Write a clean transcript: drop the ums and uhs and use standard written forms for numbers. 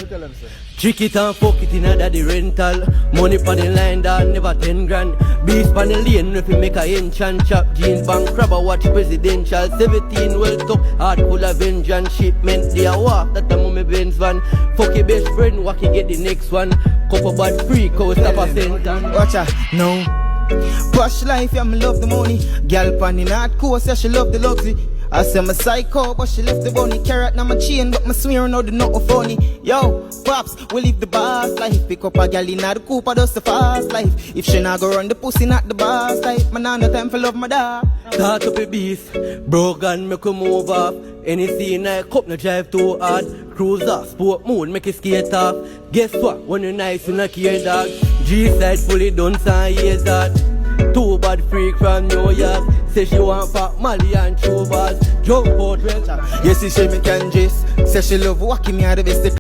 tell them, sir. Trick it and fuck it in a daddy rental. Money pon the line, dog, never 10 grand. Beast pon the lane, if you make a inch and chop jeans. Bank crabber watch presidential. 17 well top, heart full of vengeance. Shipment, they a walk, that the mommy Benz van. Fuck your best friend, wacky get the next one. Couple bad freak, how stop a sentence. Watch out, no. Posh life, yeah, me love the money. Girl pan the north coast, yeah, she love the luxury. I say I'm a psycho, but she left the bunny. Carrot now my chain, but my swear now the not funny. Yo, pops, we live the boss life. Pick up a gal in the coupe, that's the fast life. If she not go run the pussy, not the boss type. Man, no time for love my dog. Start up a beast, broken, make a move off. Any scene I cup, no drive too hard. Cruise off, sport mood, make it skate off. Guess what, when you nice, you not care dog. G-side fully done, some years that. Two bad freak from New York. Say she want pop Molly and true balls. Jump out well. Yes, she say me can dress. Say she love wacky, me are the best.